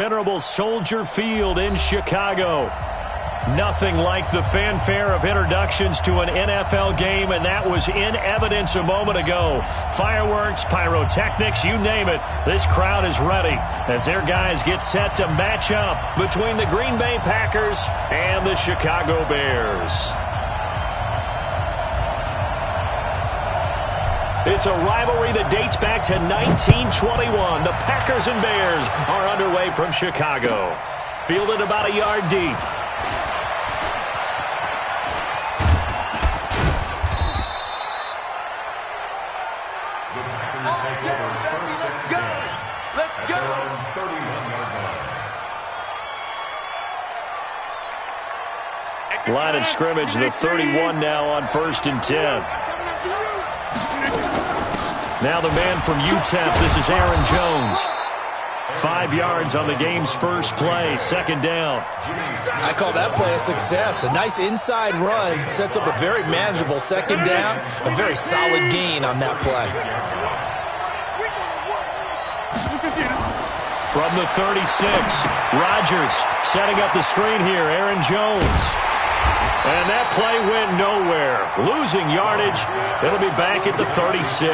Venerable Soldier Field in Chicago. Nothing like the fanfare of introductions to an NFL game, and that was in evidence a moment ago. Fireworks, pyrotechnics, you name it. This crowd is ready as their guys get set to match up between the Green Bay Packers and the Chicago Bears. It's a rivalry that dates back to 1921. The Packers and Bears are underway from Chicago. Fielded about a yard deep. Let's go! Line of scrimmage, the 31 now on 1st and 10. Now the man from UTEP, this is Aaron Jones. 5 yards on the game's first play, 2nd down. I call that play a success. A nice inside run sets up a very manageable 2nd down. A very solid gain on that play. From the 36, Rodgers setting up the screen here, Aaron Jones. And that play went nowhere. Losing yardage. It'll be back at the 36.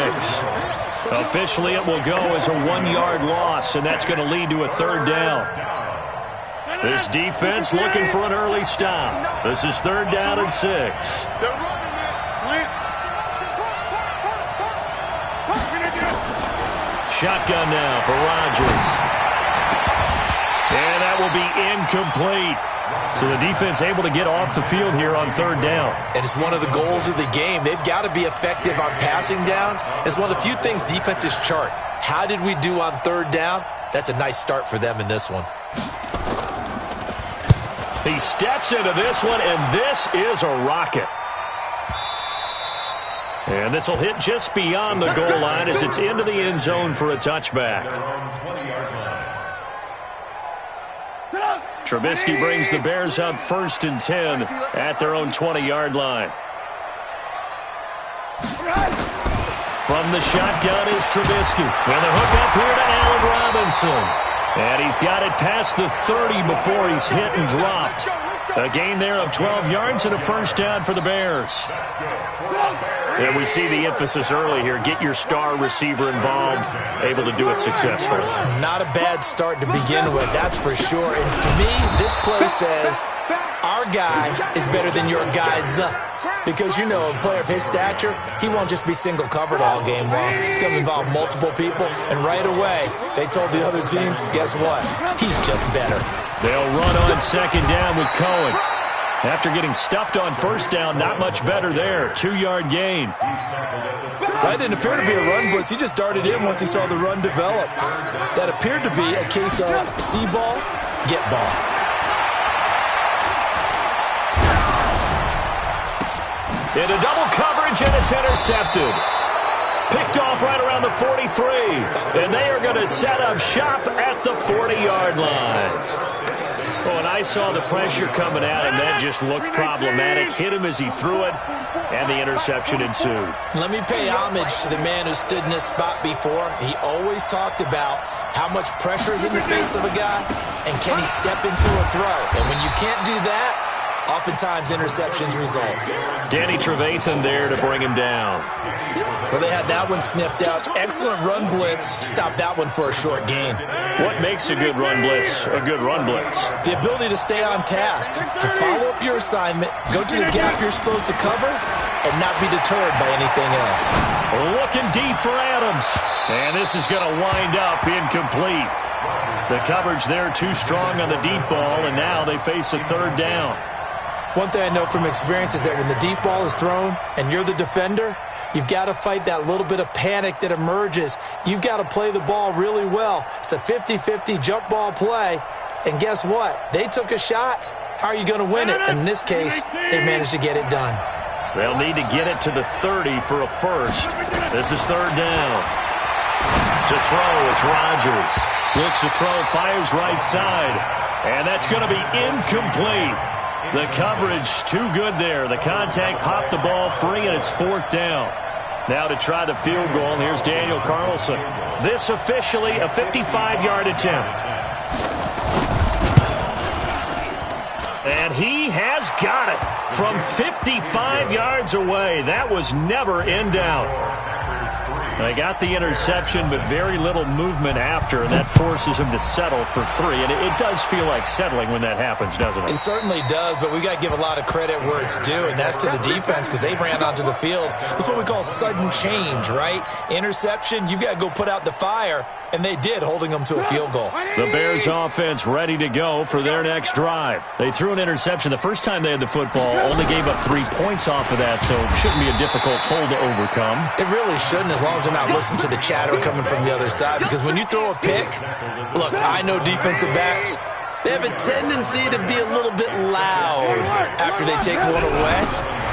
Officially, it will go as a 1-yard loss, and that's going to lead to a 3rd down. This defense looking for an early stop. This is 3rd down and 6. Shotgun now for Rodgers. And that will be incomplete. So the defense able to get off the field here on 3rd down. And it's one of the goals of the game. They've got to be effective on passing downs. It's one of the few things defenses chart. How did we do on 3rd down? That's a nice start for them in this one. He steps into this one, and this is a rocket. And this will hit just beyond the goal line as it's into the end zone for a touchback. Trubisky brings the Bears up 1st and 10 at their own 20-yard line. From the shotgun is Trubisky. And the hook up here to Allen Robinson. And he's got it past the 30 before he's hit and dropped. A gain there of 12 yards and a 1st down for the Bears. And we see the emphasis early here. Get your star receiver involved, able to do it successfully. Not a bad start to begin with, that's for sure. And to me, this play says our guy is better than your guys. Because, you know, a player of his stature, he won't just be single covered all game long. It's going to involve multiple people. And right away, they told the other team, guess what? He's just better. They'll run on 2nd down with Cohen. After getting stuffed on 1st down, not much better there. 2-yard gain. That didn't appear to be a run blitz. He just darted in once he saw the run develop. That appeared to be a case of see ball, get ball. Into double coverage, and it's intercepted. Picked off right around the 43. And they are going to set up shop at the 40-yard line. Oh, and I saw the pressure coming at him. That just looked problematic. Hit him as he threw it, and the interception ensued. Let me pay homage to the man who stood in this spot before. He always talked about how much pressure is in the face of a guy, and can he step into a throw. And when you can't do that, oftentimes interceptions result. Danny Trevathan there to bring him down. Well, they had that one sniffed out. Excellent run blitz. Stopped that one for a short gain. What makes a good run blitz a good run blitz? The ability to stay on task, to follow up your assignment, go to the gap you're supposed to cover, and not be deterred by anything else. Looking deep for Adams. And this is going to wind up incomplete. The coverage there too strong on the deep ball, and now they face a 3rd down. One thing I know from experience is that when the deep ball is thrown and you're the defender, you've got to fight that little bit of panic that emerges. You've got to play the ball really well. It's a 50-50 jump ball play. And guess what? They took a shot. How are you going to win it? And in this case, they managed to get it done. They'll need to get it to the 30 for a 1st. This is 3rd down. To throw, it's Rodgers. Looks to throw, fires right side. And that's going to be incomplete. The coverage too good there. The contact popped the ball free, and it's 4th down. Now to try the field goal, here's Daniel Carlson. This officially a 55-yard attempt. And he has got it from 55 yards away. That was never in doubt. They got the interception, but very little movement after, and that forces him to settle for 3. And it does feel like settling when that happens, doesn't it? It certainly does, but we got to give a lot of credit where it's due, and that's to the defense because they ran onto the field. That's what we call sudden change, right? Interception, you've got to go put out the fire, and they did, holding them to a field goal. The Bears offense ready to go for their next drive. They threw an interception the first time they had the football, only gave up 3 points off of that, so it shouldn't be a difficult hole to overcome. It really shouldn't, as long as they're not listening to the chatter coming from the other side, because when you throw a pick, look, I know defensive backs, they have a tendency to be a little bit loud after they take one away,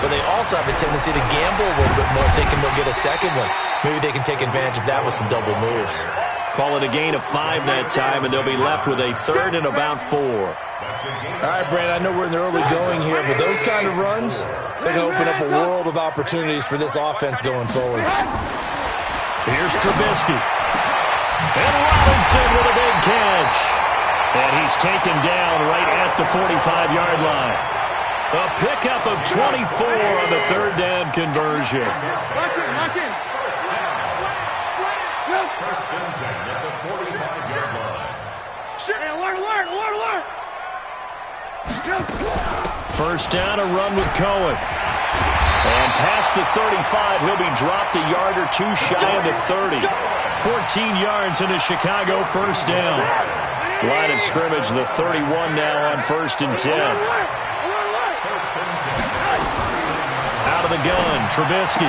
but they also have a tendency to gamble a little bit more thinking they'll get a second one. Maybe they can take advantage of that with some double moves. Call it a gain of 5 that time, and they'll be left with a 3rd and about 4. All right, Brandon, I know we're in the early going here, but those kind of runs, they can open up a world of opportunities for this offense going forward. Here's Trubisky. And Robinson with a big catch. And he's taken down right at the 45-yard line. A pickup of 24 on the 3rd down conversion. First down, a run with Cohen. And past the 35, he'll be dropped a yard or 2 shy of the 30. 14 yards into Chicago, first down. Line of scrimmage, the 31 now on 1st and 10. Out of the gun, Trubisky.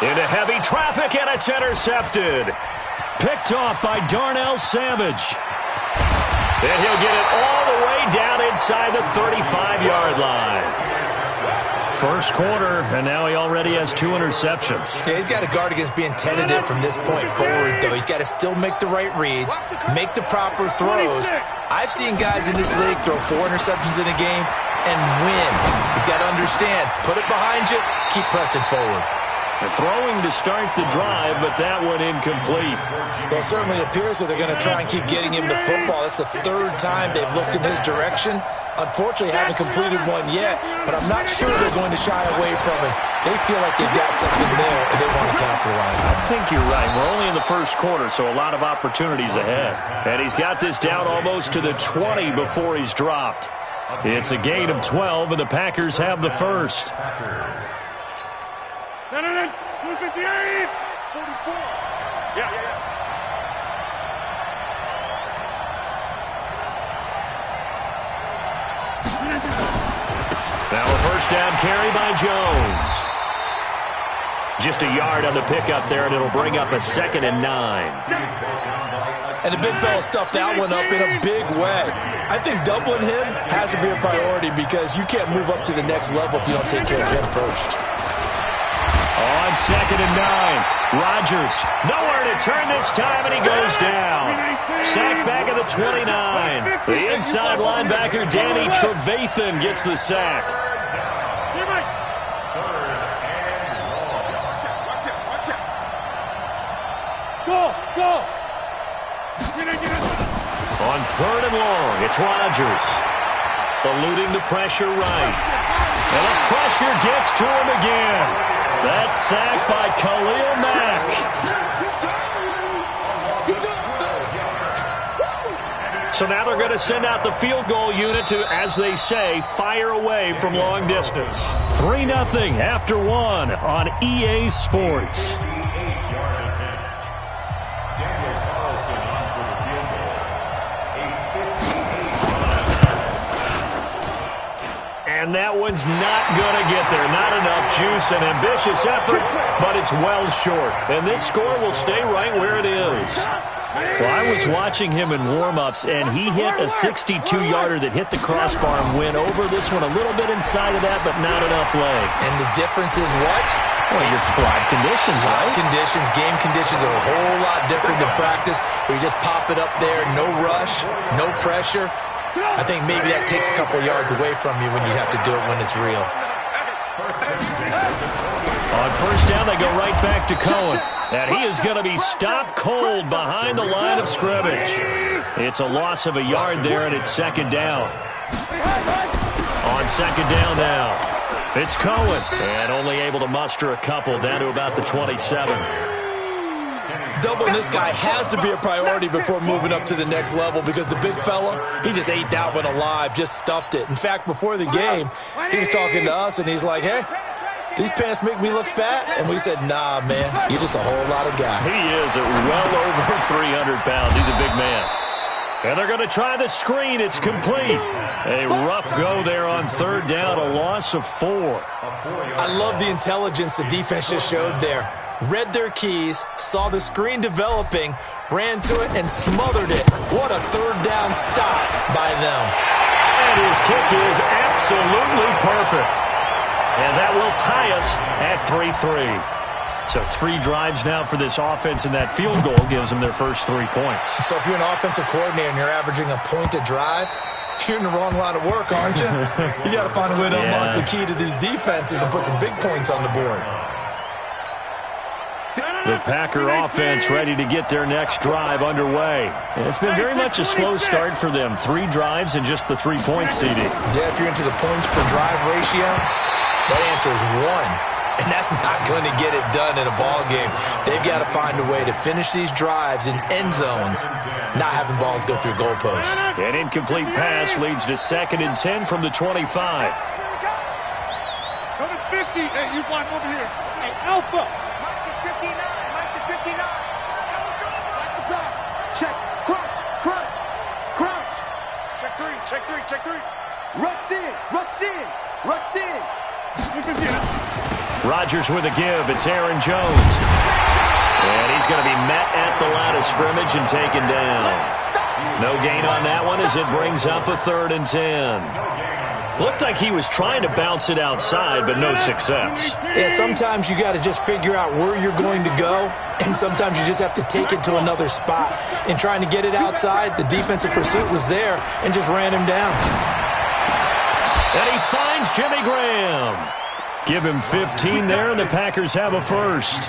Into heavy traffic, and it's intercepted. Picked off by Darnell Savage. And he'll get it all the way down inside the 35-yard line. First quarter, and now he already has 2 interceptions. Yeah, he's got to guard against being tentative from this point forward, though. He's got to still make the right reads, make the proper throws. I've seen guys in this league throw 4 interceptions in a game and win. He's got to understand, put it behind you, keep pressing forward. They're throwing to start the drive, but that one incomplete. Well, it certainly appears that they're going to try and keep getting him the football. That's the 3rd time they've looked in his direction. Unfortunately, haven't completed one yet, but I'm not sure they're going to shy away from it. They feel like they've got something there, and they want to capitalize on it. I think you're right. We're only in the first quarter, so a lot of opportunities ahead. And he's got this down almost to the 20 before he's dropped. It's a gain of 12, and the Packers have the first. 258! 44! Yeah. Now a first down carry by Jones. Just a yard on the pickup there, and it'll bring up a 2nd and 9. And the big fella stuffed that one up in a big way. I think doubling him has to be a priority because you can't move up to the next level if you don't take care of him first. On 2nd and 9, Rodgers nowhere to turn this time, and he goes down. Sacked back at the 29. The inside linebacker, Danny Trevathan, gets the sack. Go! On 3rd and long, it's Rodgers. Eluding the pressure right. And the pressure gets to him again. That's sacked by Khalil Mack. So now they're going to send out the field goal unit to, as they say, fire away from long distance. 3-0 after 1 on EA Sports. And that one's not going to get there. Not enough juice, an ambitious effort, but it's well short. And this score will stay right where it is. Well, I was watching him in warm-ups, and he hit a 62-yarder that hit the crossbar and went over this one a little bit inside of that, but not enough leg. And the difference is what? Well, your live conditions, right? Live conditions, game conditions are a whole lot different than practice, where you just pop it up there, no rush, no pressure. I think maybe that takes a couple yards away from you when you have to do it when it's real. On first down, they go right back to Cohen. And he is going to be stopped cold behind the line of scrimmage. It's a loss of a yard there, and it's 2nd down. On second down now. It's Cohen. And only able to muster a couple down to about the 27. Doubling this guy has to be a priority before moving up to the next level because the big fella, he just ate that one alive, just stuffed it. In fact, before the game, he was talking to us, and he's like, hey, these pants make me look fat? And we said, nah, man, you're just a whole lot of guy. He is at well over 300 pounds. He's a big man. And they're going to try the screen. It's complete. A rough go there on third down, a loss of 4. I love the intelligence the defense just showed there. Read their keys, saw the screen developing, ran to it, and smothered it. What a third down stop by them. And his kick is absolutely perfect. And that will tie us at 3-3. So 3 drives now for this offense, and that field goal gives them their first 3 points. So if you're an offensive coordinator and you're averaging a point a drive, you're in the wrong line of work, aren't you? You got to find a way to unlock the key to these defenses and put some big points on the board. The Packer offense ready to get their next drive underway. And it's been very much a slow start for them. 3 drives and just the 3-point CD. Yeah, if you're into the points per drive ratio, that answer is 1. And that's not going to get it done in a ball game. They've got to find a way to finish these drives in end zones, not having balls go through goalposts. An incomplete pass leads to 2nd and 10 from the 25. Coming 50. Hey, you blind over here. Hey, Alpha. Mike is 59. Mike is 59. Watch the pass. Check. Crunch. Crunch. Crunch. Check 3. Check 3. Check 3. Rush in. Rush in. Rush in. Rodgers with a give. It's Aaron Jones. And he's going to be met at the line of scrimmage and taken down. No gain on that one as it brings up a 3rd and 10. Looked like he was trying to bounce it outside, but no success. Yeah, sometimes you got to just figure out where you're going to go, and sometimes you just have to take it to another spot. In trying to get it outside, the defensive pursuit was there and just ran him down. And he finds Jimmy Graham. Give him 15 there, and the Packers have a first.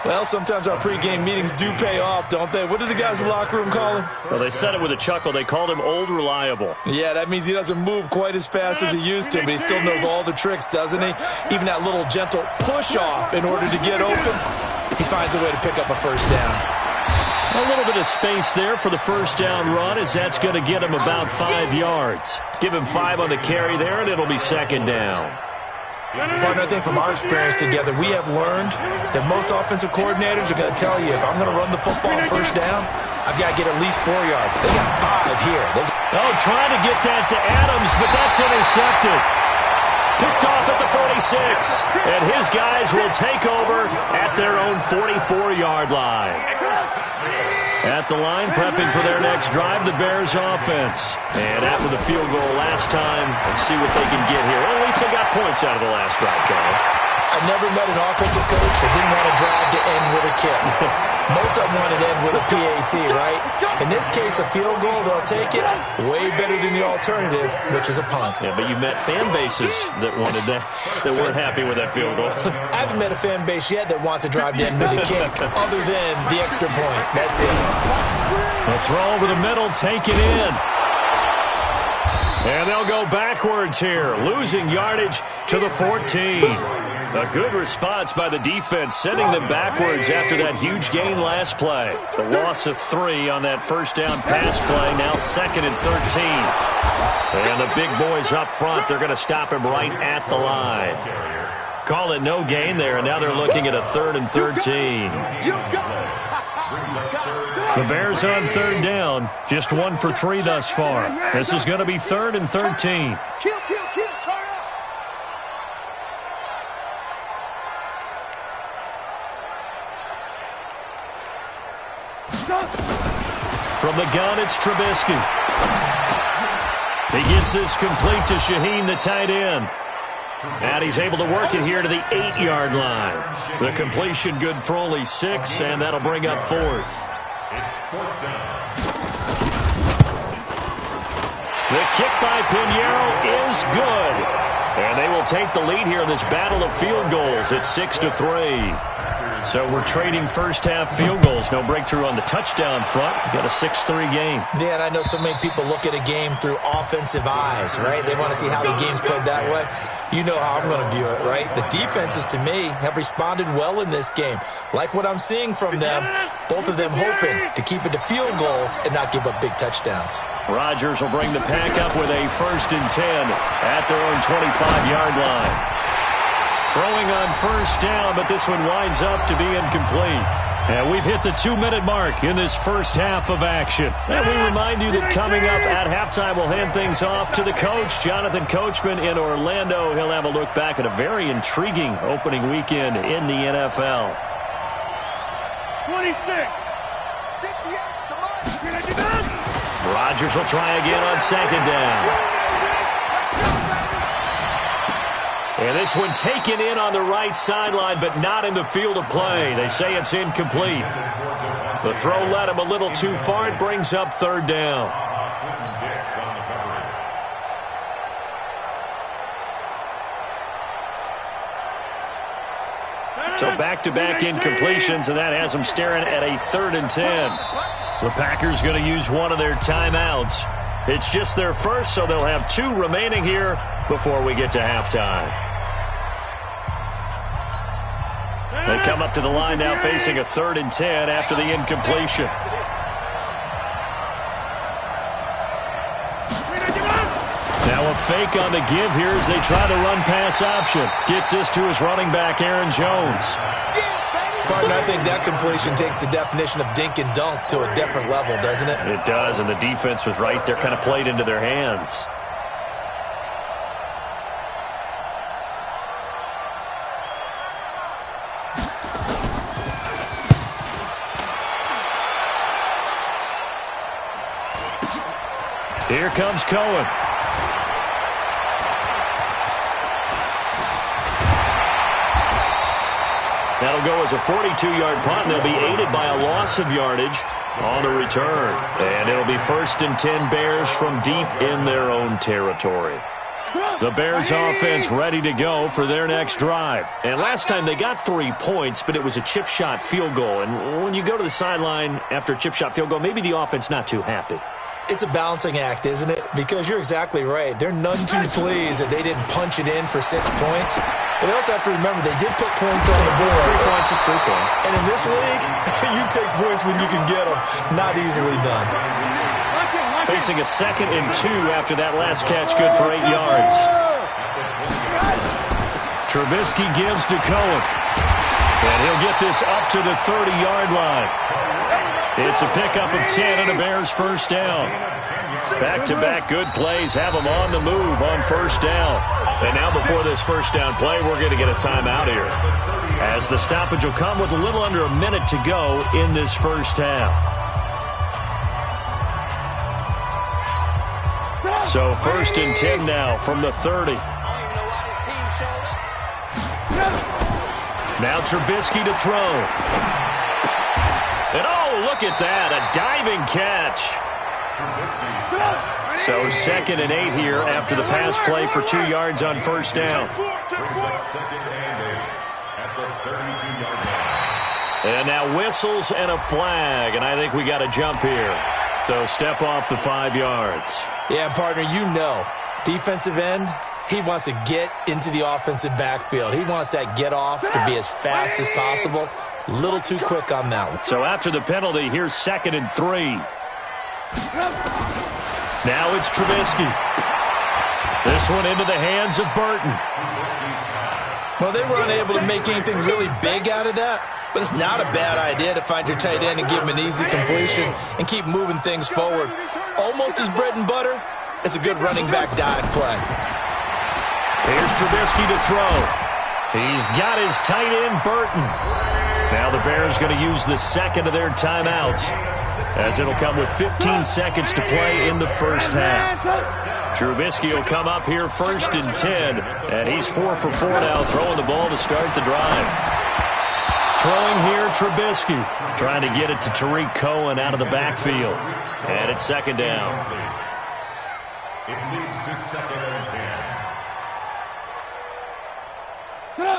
Well, sometimes our pregame meetings do pay off, don't they? What do the guys in the locker room call him? Well, they said it with a chuckle. They called him Old Reliable. Yeah, that means he doesn't move quite as fast as he used to, but he still knows all the tricks, doesn't he? Even that little gentle push-off in order to get open, he finds a way to pick up a first down. A little bit of space there for the first down run, as that's going to get him about 5 yards. Give him 5 on the carry there, and it'll be 2nd down. Partner, I think from our experience together, we have learned that most offensive coordinators are going to tell you, if I'm going to run the football first down, I've got to get at least 4 yards. They got 5 here. Trying to get that to Adams, but that's intercepted. Picked off at the 46. And his guys will take over at their own 44-yard line. At the line, prepping for their next drive, the Bears offense. And after the field goal last time, let's see what they can get here. Well, at least they got points out of the last drive, Charles. I've never met an offensive coach that didn't want a drive to end with a kick. Most of them want it to end with a PAT, right? In this case, a field goal, they'll take it way better than the alternative, which is a punt. Yeah, but you've met fan bases that wanted that, that weren't happy with that field goal. I haven't met a fan base yet that wants a drive to end with a kick, other than the extra point. That's it. A throw over the middle, take it in. And they'll go backwards here, losing yardage to the 14. A good response by the defense, sending them backwards after that huge gain last play. The loss of 3 on that first down pass play, now 2nd and 13. And the big boys up front, they're going to stop him right at the line. Call it no gain there, and now they're looking at a 3rd and 13. The Bears on 3rd down, just 1 for 3 thus far. This is going to be 3rd and 13. From the gun, it's Trubisky. He gets this complete to Shaheen, the tight end. And he's able to work it here to the 8-yard line. The completion good for only 6, and that'll bring up 4th. The kick by Pinheiro is good. And they will take the lead here in this battle of field goals at 6-3. So we're trading first-half field goals. No breakthrough on the touchdown front. We've got a 6-3 game. Yeah, and I know so many people look at a game through offensive eyes, right? They want to see how the game's played that way. You know how I'm going to view it, right? The defenses, to me, have responded well in this game. Like what I'm seeing from them, both of them hoping to keep it to field goals and not give up big touchdowns. Rodgers will bring the pack up with a 1st and 10 at their own 25-yard line. Throwing on first down, but this one winds up to be incomplete. And we've hit the 2-minute mark in this first half of action. And we remind you that coming up at halftime, we'll hand things off to the coach, Jonathan Coachman in Orlando. He'll have a look back at a very intriguing opening weekend in the NFL. 26. Rodgers will try again on 2nd down. And this one taken in on the right sideline, but not in the field of play. They say it's incomplete. The throw led him a little too far. It brings up 3rd down. So back-to-back incompletions, and that has them staring at a 3rd and 10. The Packers going to use one of their timeouts. It's just their first, so they'll have 2 remaining here before we get to halftime. They come up to the line now facing a 3rd and 10 after the incompletion. Now a fake on the give here as they try the run-pass option. Gets this to his running back, Aaron Jones. Partner, I think that completion takes the definition of dink and dunk to a different level, doesn't it? It does, and the defense was right there, kind of played into their hands. Here comes Cohen. That'll go as a 42-yard punt, and they'll be aided by a loss of yardage on the return. And it'll be 1st and 10 Bears from deep in their own territory. The Bears offense ready to go for their next drive. And last time they got 3 points, but it was a chip shot field goal. And when you go to the sideline after a chip shot field goal, maybe the offense not too happy. It's a balancing act, isn't it? Because you're exactly right. They're none too pleased that they didn't punch it in for 6 points. But they also have to remember they did put points on the board. 3 points is 3 points. And in this league, you take points when you can get them. Not easily done. Facing a 2nd and 2 after that last catch, good for 8 yards. Trubisky gives to Cohen. And he'll get this up to the 30-yard line. It's a pickup of 10 and a Bears 1st down. Back-to-back good plays have them on the move on 1st down. And now before this 1st down play, we're going to get a timeout here, as the stoppage will come with a little under a minute to go in this 1st half. So 1st and 10 now from the 30. Now Trubisky to throw. And oh, look at that, a diving catch. So 2nd and 8 here after the pass play for 2 yards on 1st down. And now whistles and a flag, and I think we got a jump here. So step off the 5 yards. Yeah, partner, you know, defensive end, he wants to get into the offensive backfield. He wants that get off to be as fast as possible. A little too quick on that one. So after the penalty, here's 2nd and 3. Now it's Trubisky. This one into the hands of Burton. Well, they were unable to make anything really big out of that, but it's not a bad idea to find your tight end and give him an easy completion and keep moving things forward. Almost his bread and butter. It's a good running back dive play. Here's Trubisky to throw. He's got his tight end, Burton. Now the Bears going to use the 2nd of their timeouts, as it'll come with 15 seconds to play in the 1st half. Trubisky will come up here 1st and 10, and he's 4 for 4 now, throwing the ball to start the drive. Throwing here, Trubisky, trying to get it to Tariq Cohen out of the backfield. And it's 2nd down. It leads to 2nd and 10.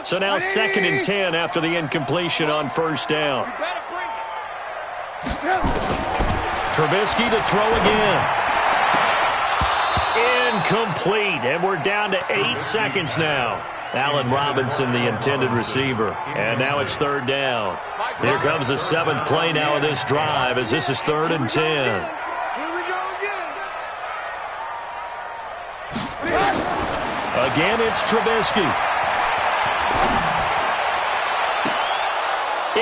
So now 2nd and 10 after the incompletion on first down. Trubisky to throw again. Incomplete, and we're down to 8 seconds now. Allen Robinson, the intended receiver. And now it's 3rd down. Here comes the 7th play now of this drive as this is 3rd and 10. Here we go again. Again, it's Trubisky.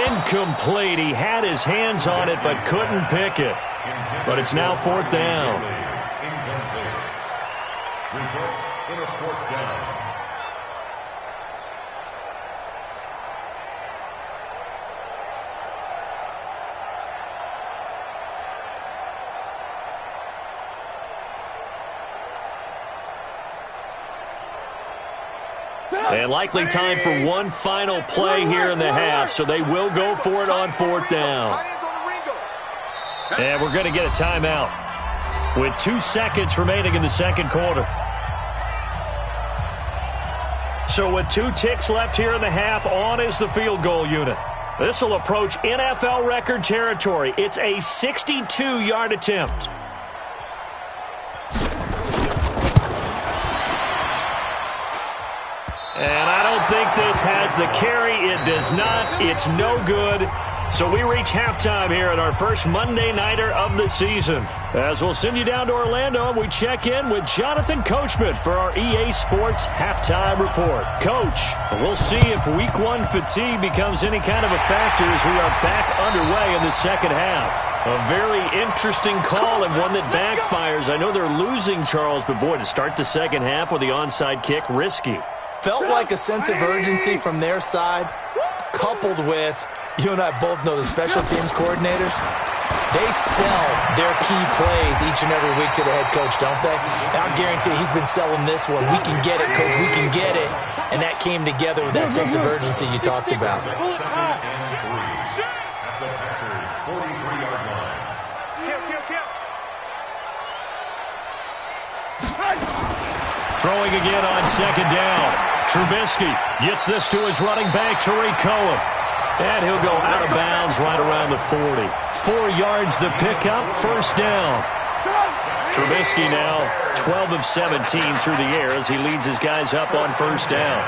Incomplete. He had his hands on it but couldn't pick it. But it's now 4th down. Results in a 4th down. And likely time for one final play here in the half, so they will go for it on 4th down. And we're going to get a timeout with 2 seconds remaining in the 2nd quarter. So with 2 ticks left here in the half, on is the field goal unit. This will approach NFL record territory. It's a 62-yard attempt. And I don't think this has the carry. It does not. It's no good. So we reach halftime here at our first Monday Nighter of the season. As we'll send you down to Orlando, we check in with Jonathan Coachman for our EA Sports Halftime Report. Coach, we'll see if Week 1 fatigue becomes any kind of a factor as we are back underway in the 2nd half. A very interesting call and one that backfires. I know they're losing, Charles, but boy, to start the 2nd half with the onside kick, risky. Felt like a sense of urgency from their side, coupled with, you and I both know the special teams coordinators, they sell their key plays each and every week to the head coach, don't they? And I guarantee he's been selling this one. We can get it, coach, we can get it. And that came together with that sense of urgency you talked about. 2nd and 3 at the Packers' 43-yard line. Throwing again on 2nd down. Trubisky gets this to his running back, Tariq Cohen. And he'll go out of bounds right around the 40. 4 yards the pickup, 1st down. Trubisky now 12 of 17 through the air as he leads his guys up on 1st down.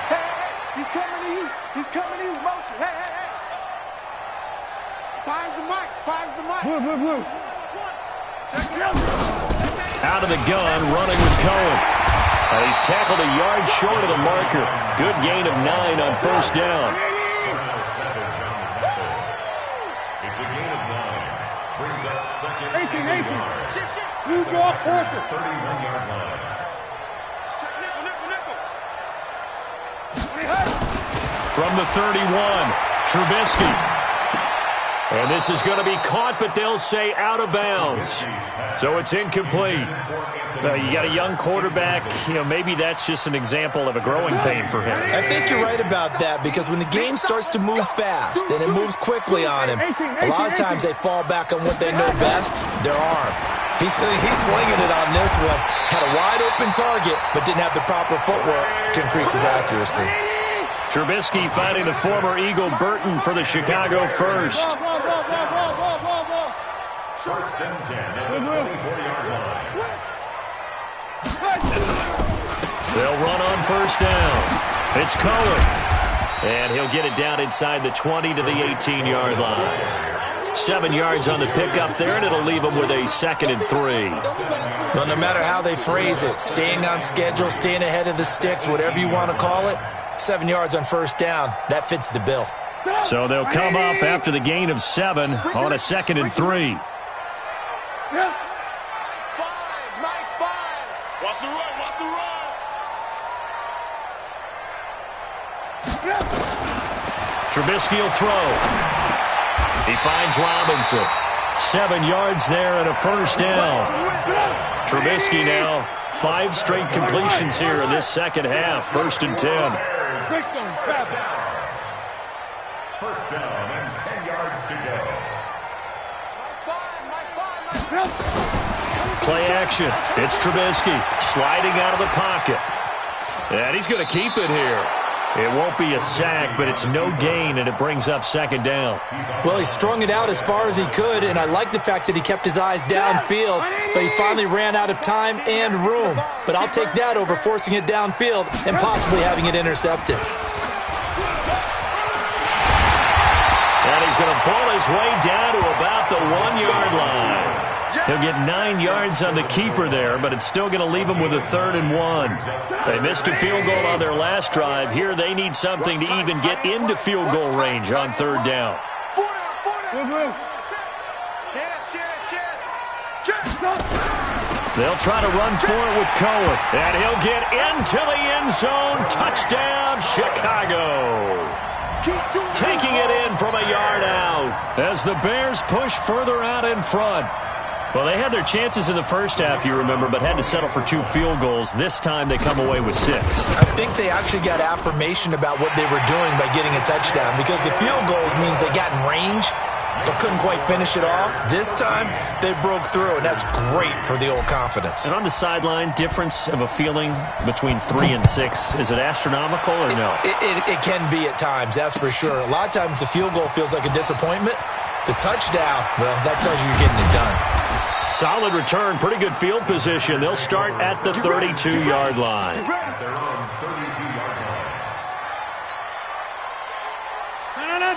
Hey, he's coming to you. He's coming to you. Motion. Hey. Fires the mic. Blue. Check it out. Out of the gun, running with Cohen. He's tackled a yard short of the marker. Good gain of 9 on 1st down. It's a gain of 9. Brings up 2nd and 8 yards. You draw Porter. 31-yard line. From the 31, Trubisky. And this is going to be caught, but they'll say out of bounds. So it's incomplete. You got a young quarterback. Maybe that's just an example of a growing pain for him. I think you're right about that because when the game starts to move fast and it moves quickly on him, a lot of times they fall back on what they know best, their arm. He's slinging it on this one. Had a wide open target, but didn't have the proper footwork to increase his accuracy. Trubisky finding the former Eagle Burton for the Chicago first. 1st and 10 at the 24-yard line. They'll run on 1st down. It's Cohen. And he'll get it down inside the 20 to the 18-yard line. 7 yards on the pickup there, and it'll leave them with a 2nd and 3. Well, no matter how they phrase it, staying on schedule, staying ahead of the sticks, whatever you want to call it, 7 yards on 1st down, that fits the bill. So they'll come up after the gain of 7 on a 2nd and 3. 5, Mike 5. Watch the run. Trubisky will throw. He finds Robinson. 7 yards there and a 1st down. Trubisky now 5 straight completions here in this 2nd half. 1st and 10. 1st down and 10 yards to go. Play action. It's Trubisky sliding out of the pocket. And he's going to keep it here. It won't be a sack, but it's no gain, and it brings up second down. Well, he strung it out as far as he could, and I like the fact that he kept his eyes downfield, but he finally ran out of time and room. But I'll take that over forcing it downfield and possibly having it intercepted. And he's going to pull his way down to about the 1-yard line. He'll get 9 yards on the keeper there, but it's still going to leave him with a 3rd and 1. They missed a field goal on their last drive. Here they need something to even get into field goal range on 3rd down. They'll try to run for it with Cohen, and he'll get into the end zone. Touchdown, Chicago. Taking it in from a yard out as the Bears push further out in front. Well, they had their chances in the first half, you remember, but had to settle for 2 field goals. This time they come away with 6. I think they actually got affirmation about what they were doing by getting a touchdown, because the field goals means they got in range but couldn't quite finish it off. This time they broke through, and that's great for the old confidence. And on the sideline, difference of a feeling between 3 and 6, is it astronomical or no? It can be at times, that's for sure. A lot of times the field goal feels like a disappointment. The touchdown, well, that tells you you're getting it done. Solid return, pretty good field position. They'll start at the 32-yard line.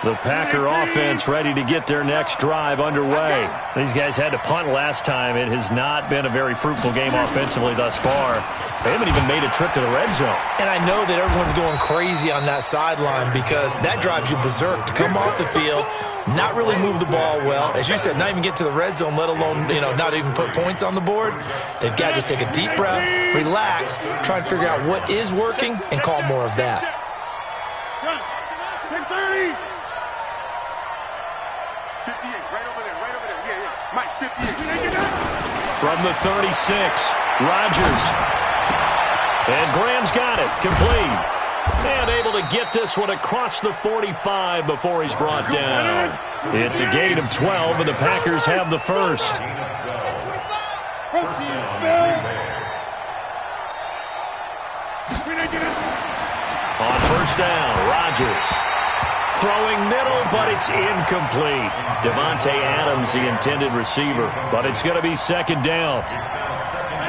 The Packer offense ready to get their next drive underway. These guys had to punt last time. It has not been a very fruitful game offensively thus far. They haven't even made a trip to the red zone. And I know that everyone's going crazy on that sideline because that drives you berserk to come off the field, not really move the ball well. As you said, not even get to the red zone, let alone, not even put points on the board. They've got to just take a deep breath, relax, try and figure out what is working, and call more of that. 10-30. 58, right over there. Yeah. Mike, 58. From the 36, Rodgers. And Graham's got it, complete. And able to get this one across the 45 before he's brought down. It's a gain of 12, and the Packers have the first. On first down, Rodgers. Throwing middle, but it's incomplete. Devontae Adams, the intended receiver, but it's going to be second down.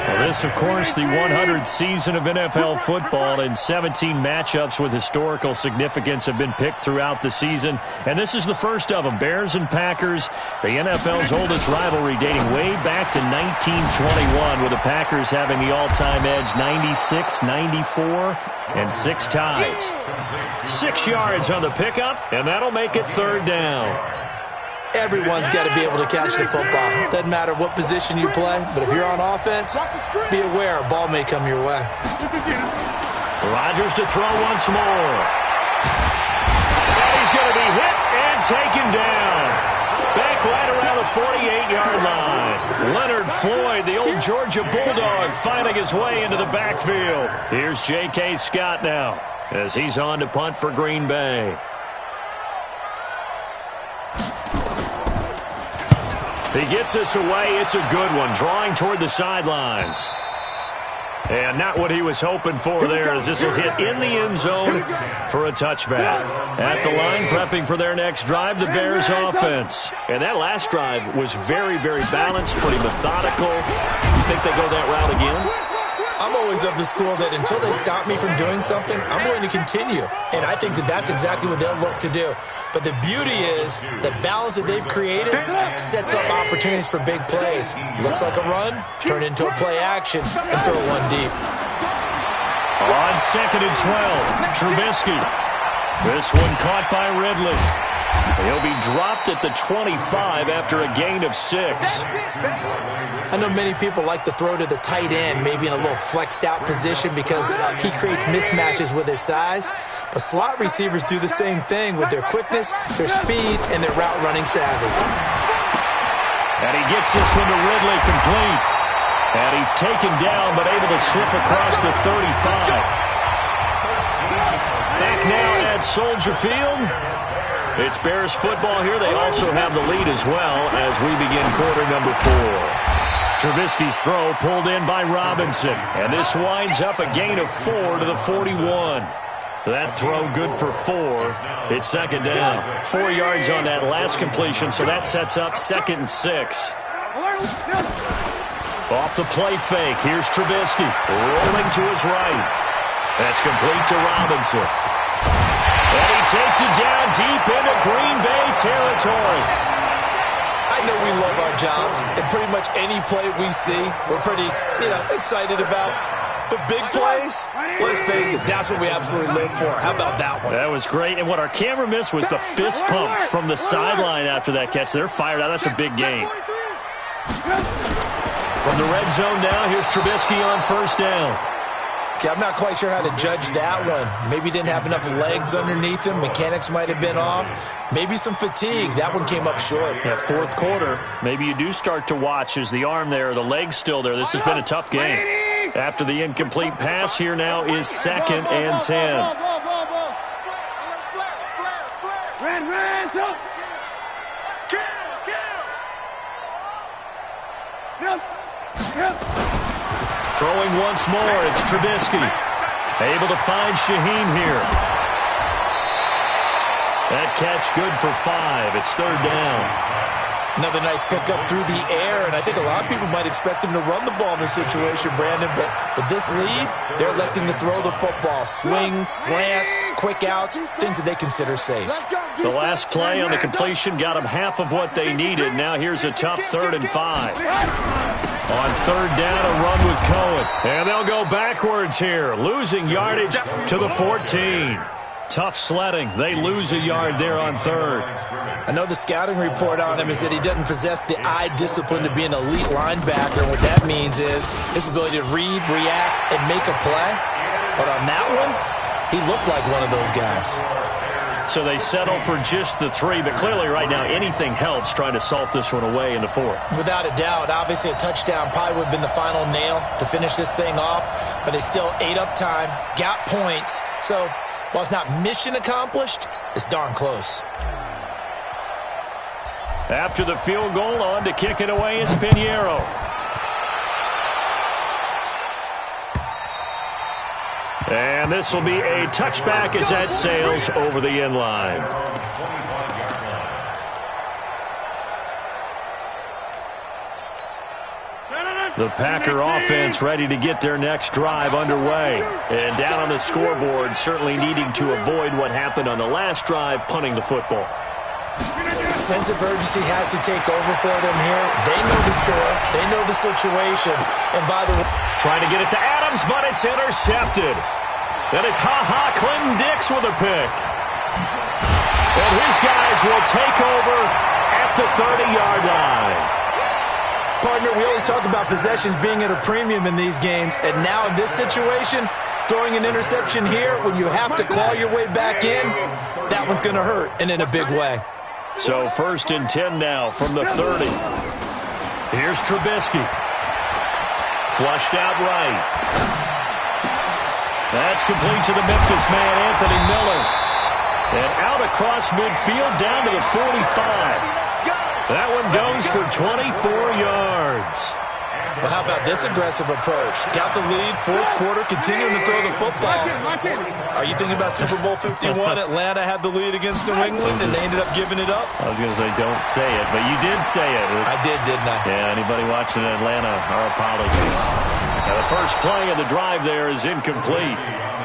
Well, this, of course, the 100th season of NFL football, and 17 matchups with historical significance have been picked throughout the season, and this is the first of them. Bears and Packers, the NFL's oldest rivalry dating way back to 1921, with the Packers having the all-time edge 96, 94, and 6 ties. 6 yards on the pickup, and that'll make it third down. Everyone's got to be able to catch the football. Doesn't matter what position you play, but if you're on offense, be aware a ball may come your way. Rodgers to throw once more. And he's going to be hit and taken down. Back right around the 48-yard line. Leonard Floyd, the old Georgia Bulldog, finding his way into the backfield. Here's J.K. Scott now as he's on to punt for Green Bay. He gets this away. It's a good one, drawing toward the sidelines. And not what he was hoping for there, as this will hit in the end zone for a touchback. At the line, prepping for their next drive, the Bears offense. And that last drive was very, very balanced, pretty methodical. You think they go that route again? I'm always of the school that until they stop me from doing something, I'm going to continue. And I think that that's exactly what they'll look to do. But the beauty is the balance that they've created sets up opportunities for big plays. Looks like a run, turn it into a play action, and throw one deep. On second and 12, Trubisky. This one caught by Ridley. He'll be dropped at the 25 after a gain of 6. I know many people like to throw to the tight end, maybe in a little flexed out position because he creates mismatches with his size. But slot receivers do the same thing with their quickness, their speed, and their route running savvy. And he gets this one to Ridley, complete. And he's taken down but able to slip across the 35. Back now at Soldier Field. It's Bears football here. They also have the lead as well as we begin quarter number 4. Trubisky's throw pulled in by Robinson. And this winds up a gain of 4 to the 41. That throw good for 4. It's second down. 4 yards on that last completion, so that sets up 2nd and 6. Off the play fake, here's Trubisky, rolling to his right. That's complete to Robinson. And he takes it down deep into Green Bay territory. I know we love our jobs, and pretty much any play we see, we're pretty, excited about. The big plays, let's face it, that's what we absolutely live for. How about that one? That was great, and what our camera missed was the fist pump from the sideline after that catch. They're fired out. That's a big game. From the red zone now, here's Trubisky on first down. Okay, I'm not quite sure how to judge that one. Maybe didn't have enough legs underneath him. Mechanics might have been off. Maybe some fatigue. That one came up short. Yeah, fourth quarter, maybe you do start to watch. Is the arm there, the leg's still there? This has been a tough game. After the incomplete pass, here now is 2nd and 10. Throwing once more, it's Trubisky. Able to find Shaheen here. That catch good for 5. It's 3rd down. Another nice pickup through the air, and I think a lot of people might expect him to run the ball in this situation, Brandon, but with this lead, they're electing to throw the football. Swings, slants, quick outs, things that they consider safe. The last play on the completion got them half of what they needed. Now here's a tough 3rd and 5. On 3rd down, a run with Cohen. And they'll go backwards here, losing yardage to the 14. Tough sledding. They lose a yard there on 3rd. I know the scouting report on him is that he doesn't possess the eye discipline to be an elite linebacker. What that means is his ability to read, react, and make a play. But on that one, he looked like one of those guys. So they settle for just the 3, but clearly right now anything helps trying to salt this one away in the 4th. Without a doubt. Obviously a touchdown probably would have been the final nail to finish this thing off, but they still ate up time, got points. So while it's not mission accomplished, it's darn close. After the field goal, on to kick it away is Pinheiro. And this will be a touchback as that sails over the end line. The Packer offense ready to get their next drive underway. And down on the scoreboard, certainly needing to avoid what happened on the last drive, punting the football. Sense of urgency has to take over for them here. They know the score. They know the situation. And by the way, trying to get it to Adams, but it's intercepted. And it's Clinton Dix with a pick. And his guys will take over at the 30-yard line. Partner, we always talk about possessions being at a premium in these games. And now in this situation, throwing an interception here when you have to claw your way back in, that one's going to hurt, and in a big way. So 1st and 10 now from the 30. Here's Trubisky. Flushed out right. That's complete to the Memphis man, Anthony Miller. And out across midfield down to the 45. That one goes for 24 yards. Well, how about this aggressive approach? Got the lead, 4th quarter, continuing to throw the football. Are you thinking about Super Bowl 51? Atlanta had the lead against New England, and they ended up giving it up? I was going to say don't say it, but you did say it. I did, didn't I? Yeah, anybody watching Atlanta, our apologies. Now, the first play of the drive there is incomplete.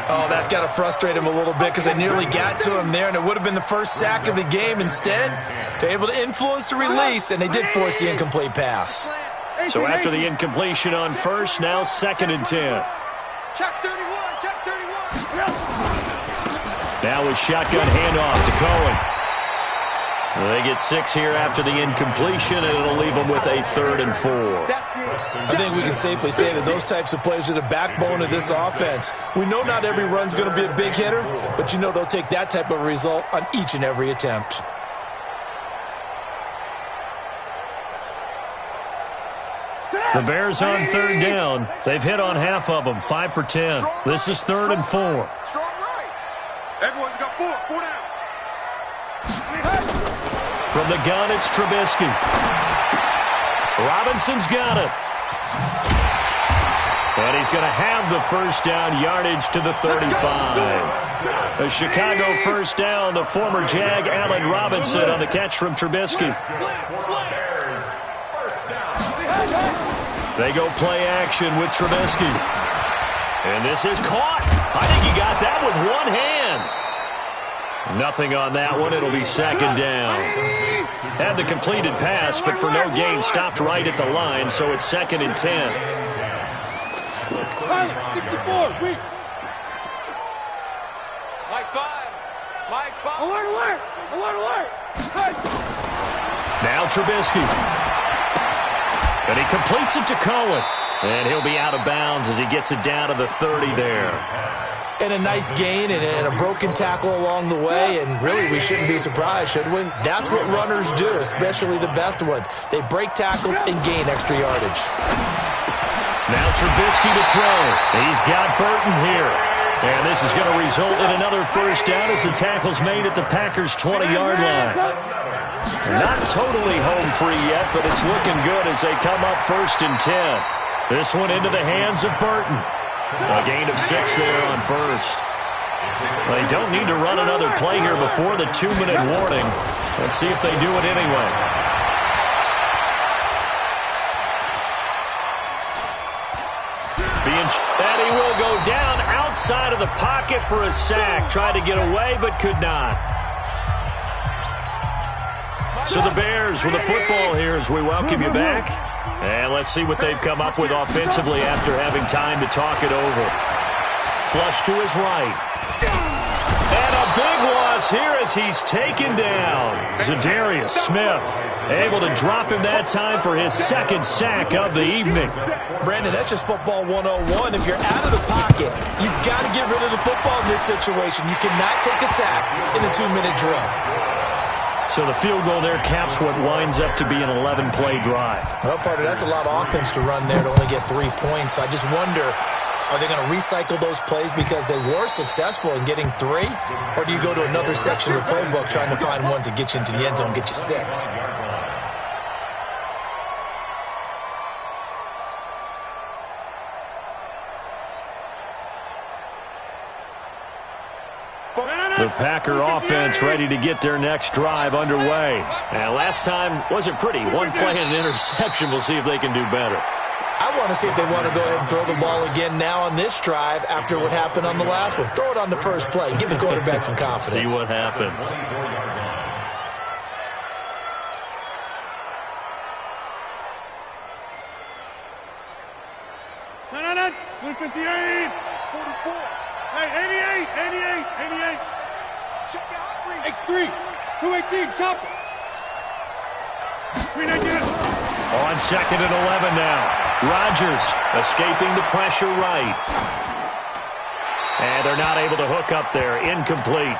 Oh, that's got to frustrate him a little bit because they nearly got to him there, and it would have been the first sack of the game. Instead, they're able to influence the release, and they did force the incomplete pass. So after the incompletion on first, now 2nd and 10. Check 31, check 31. Now with shotgun handoff to Cohen. They get 6 here after the incompletion, and it'll leave them with a 3rd and 4. I think we can safely say that those types of plays are the backbone of this offense. We know not every run's going to be a big hitter, but you know they'll take that type of result on each and every attempt. The Bears on 3rd down. They've hit on half of them, 5 for 10. This is 3rd and 4. Strong right. Everyone's got 4 down. From the gun, it's Trubisky. Robinson's got it. he's going to have the first down, yardage to the 35. A Chicago first down, the former Jag Allen Robinson on the catch from Trubisky. They go play action with Trubisky. And this is caught. I think he got that with one hand. Nothing on that one. It'll be second down. Had the completed pass, but for no gain, stopped right at the line, so it's 2nd and 10. 64, weak. Mike 5. Alert. Now Trubisky. And he completes it to Cohen. And he'll be out of bounds as he gets it down to the 30 there. And a nice gain and a broken tackle along the way, and really we shouldn't be surprised, should we? That's what runners do, especially the best ones. They break tackles and gain extra yardage. Now Trubisky to throw. He's got Burton here. And this is going to result in another first down as the tackle's made at the Packers' 20-yard line. Not totally home free yet, but it's looking good as they come up 1st and 10. This one into the hands of Burton. A gain of 6 there on first. They don't need to run another play here before the 2-minute warning. Let's see if they do it anyway. And he will go down outside of the pocket for a sack. Tried to get away, but could not. So the Bears with the football here as we welcome you back. And let's see what they've come up with offensively after having time to talk it over. Flush to his right. And a big loss here as he's taken down. Zadarius Smith able to drop him that time for his 2nd sack of the evening. Brandon, that's just football 101. If you're out of the pocket, you've got to get rid of the football in this situation. You cannot take a sack in a 2-minute drill. So the field goal there caps what winds up to be an 11-play drive. Well, partner, that's a lot of offense to run there to only get 3 points. So I just wonder, are they going to recycle those plays because they were successful in getting 3? Or do you go to another section of the playbook trying to find ones that get you into the end zone and get you 6? The Packer offense ready to get their next drive underway. And last time wasn't pretty. One play and an interception. We'll see if they can do better. I want to see if they want to go ahead and throw the ball again now on this drive after what happened on the last one. Throw it on the first play. Give the quarterback some confidence. See what happens. No. 158. 44. Hey, 88. Check the hot X3. 218. Chop it. 319. On 2nd and 11 now. Rodgers escaping the pressure right. And they're not able to hook up there. Incomplete.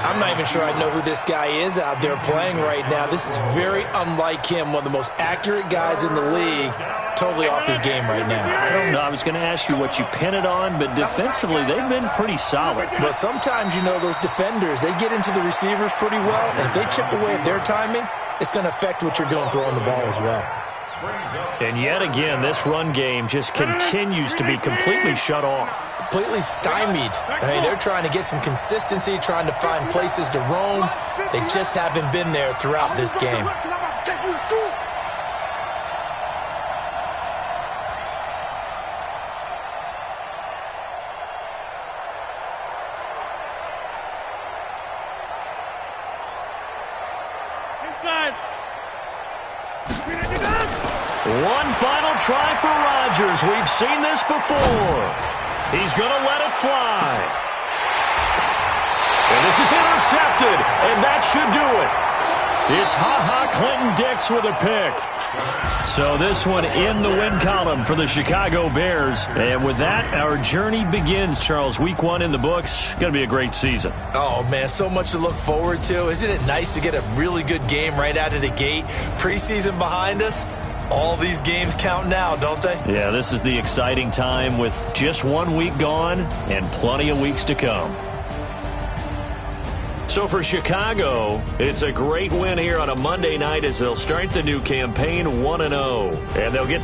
I'm not even sure I know who this guy is out there playing right now. This is very unlike him. One of the most accurate guys in the league. Totally off his game right now. I don't know. I was going to ask you what you pin it on, but defensively they've been pretty solid. But sometimes, you know, those defenders, they get into the receivers pretty well. And if they chip away at their timing, it's going to affect what you're doing throwing the ball as well. And yet again, this run game just continues to be completely shut off. Completely stymied. I mean, they're trying to get some consistency, trying to find places to roam. They just haven't been there throughout this game. One final try for Rodgers. We've seen this before. He's going to let it fly. And this is intercepted, and that should do it. It's Ha-Ha Clinton-Dix with a pick. So this one in the win column for the Chicago Bears. And with that, our journey begins, Charles. Week 1 in the books. Going to be a great season. Oh, man, so much to look forward to. Isn't it nice to get a really good game right out of the gate? Preseason behind us. All these games count now, don't they? Yeah, this is the exciting time with just 1 week gone and plenty of weeks to come. So for Chicago, it's a great win here on a Monday night as they'll start the new campaign 1-0. And they'll get